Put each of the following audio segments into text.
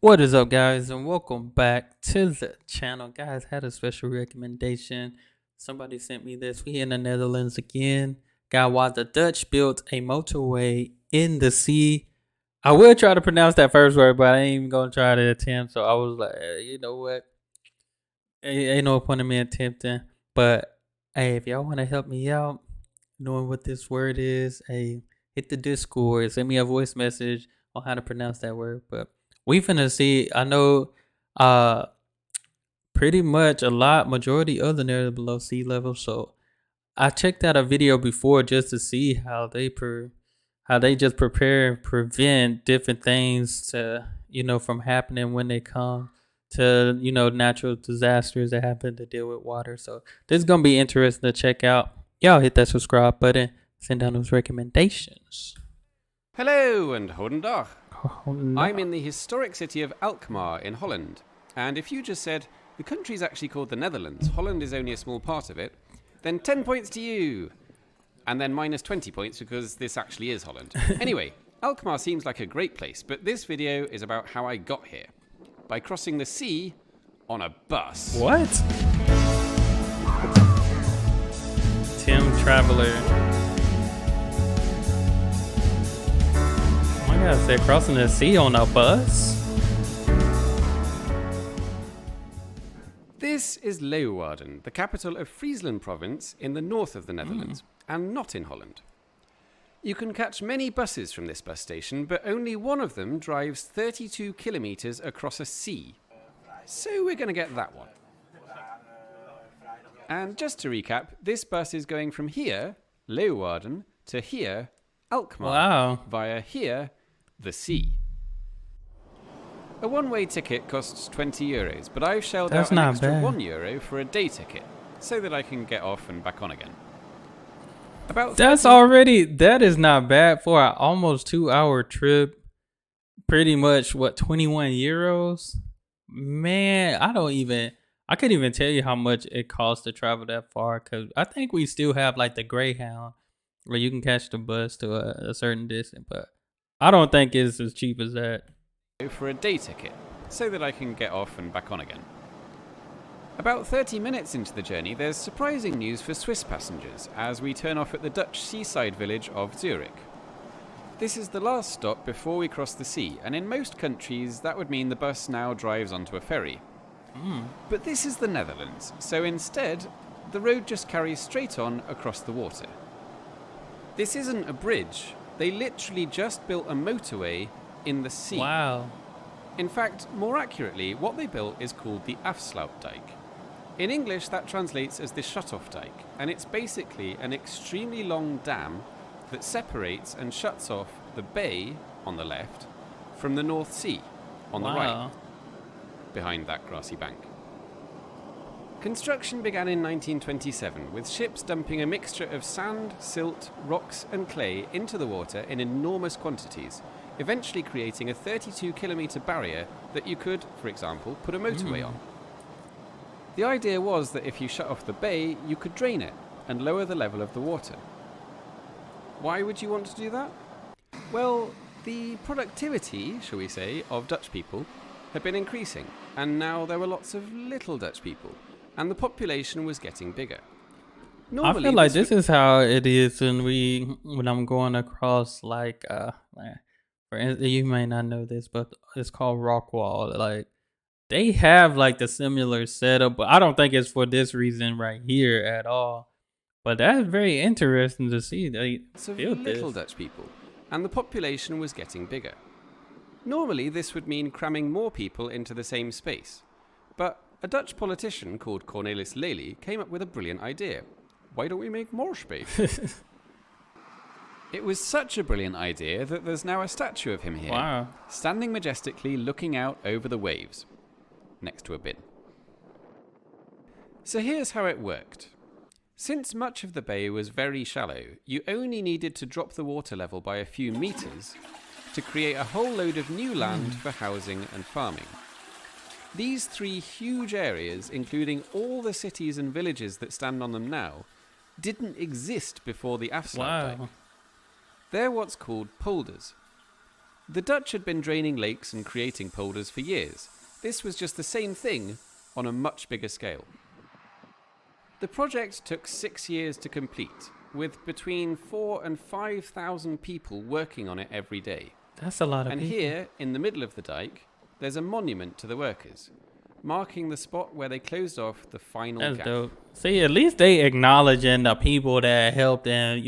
What is up, guys, and welcome back to the channel. Guys, had a special recommendation. Somebody sent me this. We in the Netherlands again. Got why the Dutch built a motorway in the sea. I will try to pronounce that first word, but I ain't even gonna try to attempt. So I was like, you know what? Ain't no point in me attempting. But hey, if y'all want to help me out, knowing what this word is, hey, hit the Discord, send me a voice message on how to pronounce that word. But we finna see. I know, uh, pretty much majority of the area below sea level. So I checked out a video before just to see how they just prepare and prevent different things to from happening when they come to natural disasters that happen to deal with water. So this is gonna be interesting to check out. Y'all hit that subscribe button, send down those recommendations. Hello and goedendag. Oh, no. I'm in the historic city of Alkmaar in Holland. And if you just said, the country's actually called the Netherlands, Holland is only a small part of it, then 10 points to you. And then minus 20 points because this actually is Holland. Anyway, Alkmaar seems like a great place, but this video is about how I got here. By crossing the sea on a bus. What? Tim Traveler. Oh my God, they're crossing the sea on a bus? This is Leeuwarden, the capital of Friesland province in the north of the Netherlands, and not in Holland. You can catch many buses from this bus station, but only one of them drives 32 kilometers across a sea. So we're going to get that one. And just to recap, this bus is going from here, Leeuwarden, to here, Alkmaar, Wow. via here, the sea. A one-way ticket costs 20 euros, but I've shelled That's out an not extra bad. €1 for a day ticket, so that I can get off and back on again. That is not bad for an almost 2-hour trip. Pretty much, 21 euros? Man, I couldn't even tell you how much it costs to travel that far, because I think we still have like the Greyhound where you can catch the bus to a certain distance, but I don't think it's as cheap as that. For a day ticket, so that I can get off and back on again. About 30 minutes into the journey, there's surprising news for Swiss passengers as we turn off at the Dutch seaside village of Zurich. This is the last stop before we cross the sea, and in most countries that would mean the bus now drives onto a ferry. But this is the Netherlands, so instead, the road just carries straight on across the water. This isn't a bridge, they literally just built a motorway in the sea. Wow. In fact, more accurately, what they built is called the Afsluitdijk. In English, that translates as the shut-off dike, and it's basically an extremely long dam that separates and shuts off the bay on the left from the North Sea on the right, behind that grassy bank. Construction began in 1927 with ships dumping a mixture of sand, silt, rocks and clay into the water in enormous quantities, eventually creating a 32-kilometre barrier that you could, for example, put a motorway on. The idea was that if you shut off the bay, you could drain it and lower the level of the water. Why would you want to do that? Well, the productivity, shall we say, of Dutch people had been increasing, and now there were lots of little Dutch people, and the population was getting bigger. I feel like this is how it is when I'm going across for instance, you may not know this, but it's called Rockwall. Like they have like the similar setup, but I don't think it's for this reason right here at all. But that's very interesting to see. They built little this. Dutch people, and the population was getting bigger. Normally, this would mean cramming more people into the same space, but a Dutch politician called Cornelis Lely came up with a brilliant idea. Why don't we make more space? It was such a brilliant idea that there's now a statue of him here, Wow. standing majestically looking out over the waves, next to a bin. So here's how it worked. Since much of the bay was very shallow, you only needed to drop the water level by a few meters to create a whole load of new land for housing and farming. These three huge areas, including all the cities and villages that stand on them now, didn't exist before the Afsluitdijk. Wow. They're what's called polders. The Dutch had been draining lakes and creating polders for years. This was just the same thing on a much bigger scale. The project took 6 years to complete, with between 4,000 and 5,000 people working on it every day. That's a lot of And people. here, in the middle of the dike, there's a monument to the workers, marking the spot where they closed off the final That's gap. dope. See, at least they acknowledging the people that helped and,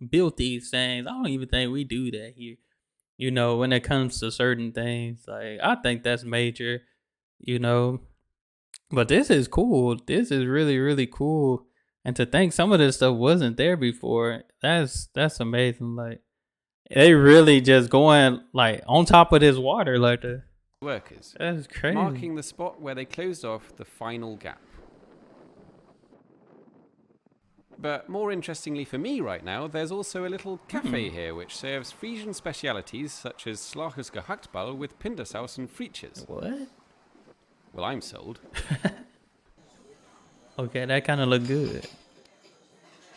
built these things. I don't even think we do that here. When it comes to certain things, like, I think that's major, But this is cool. This is really, really cool. And to think some of this stuff wasn't there before, that's amazing. Like, they really just going, like, on top of this water like that. Workers, That's crazy. marking the spot where they closed off the final gap. But more interestingly for me right now, there's also a little cafe here which serves Frisian specialities such as slagers gehaktbal with pindasaus and frietjes. What? Well, I'm sold. Okay, that kind of look good.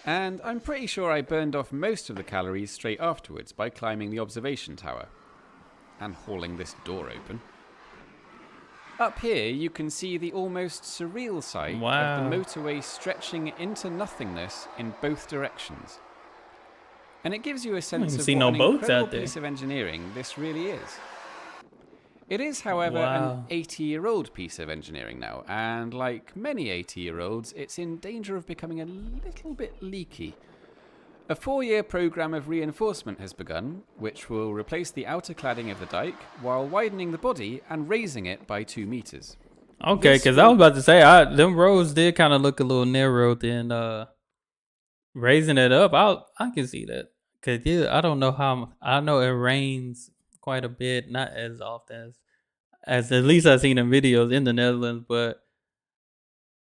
And I'm pretty sure I burned off most of the calories straight afterwards by climbing the observation tower and hauling this door open. Up here you can see the almost surreal sight of the motorway stretching into nothingness in both directions. And it gives you a sense of see what no an boats incredible out there. piece of engineering this really is. It is, however, Wow. an 80-year-old piece of engineering now, and like many 80-year-olds, it's in danger of becoming a little bit leaky. A 4-year programme of reinforcement has begun, which will replace the outer cladding of the dike while widening the body and raising it by 2 meters. Okay, because I was about to say, them roads did kind of look a little narrow. Then raising it up, I can see that. Because I don't know how. I know it rains quite a bit, not as often as at least I've seen in videos in the Netherlands. But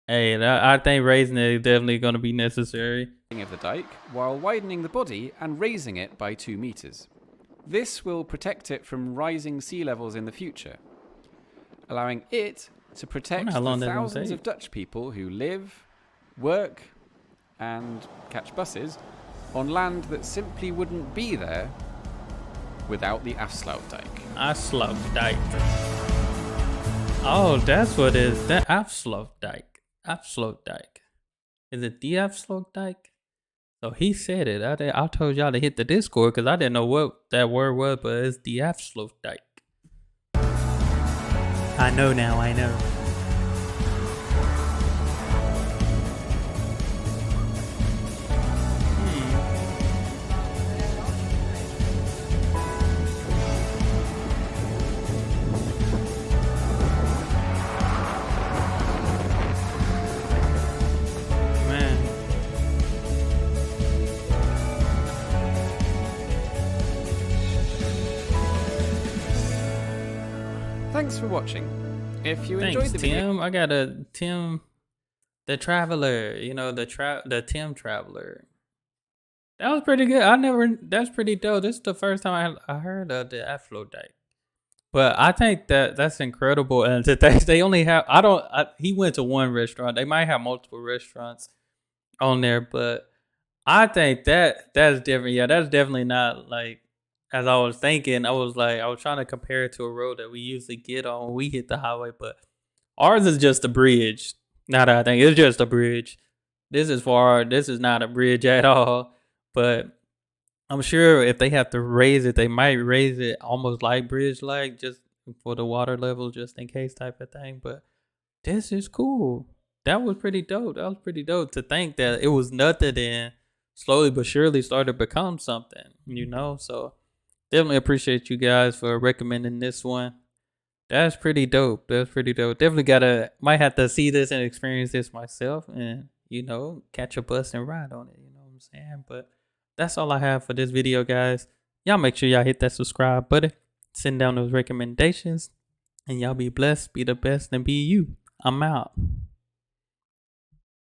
hey, I think raising it is definitely going to be necessary. Of the dike while widening the body and raising it by 2 meters. This will protect it from rising sea levels in the future, allowing it to protect the thousands of Dutch people who live, work, and catch buses on land that simply wouldn't be there without the Afsluitdijk. Afsluitdijk. Oh, that's what it is. That Afsluitdijk. Afsluitdijk. Is it the Afsluitdijk? So he said it. I told y'all to hit the Discord because I didn't know what that word was, but it's the Afsluitdijk. I know now, I know. Thanks for watching. If you enjoyed the video, Tim. I got a Tim, the Traveler. The Tim Traveler. That was pretty good. That's pretty dope. This is the first time I heard of the Afsluitdijk. But I think that's incredible. And they only have. He went to one restaurant. They might have multiple restaurants on there, but I think that's different. Yeah, that's definitely not like. As I was thinking, I was trying to compare it to a road that we usually get on when we hit the highway, but ours is just a bridge. Now that I think it's just a bridge. This is not a bridge at all. But I'm sure if they have to raise it, they might raise it almost like bridge-like, just for the water level, just in case type of thing. But this is cool. That was pretty dope. That was pretty dope to think that it was nothing and slowly but surely started to become something, So definitely appreciate you guys for recommending this one. That's pretty dope. Definitely might have to see this and experience this myself and, catch a bus and ride on it. You know what I'm saying? But that's all I have for this video, guys. Y'all make sure y'all hit that subscribe button. Send down those recommendations. And y'all be blessed, be the best, and be you. I'm out.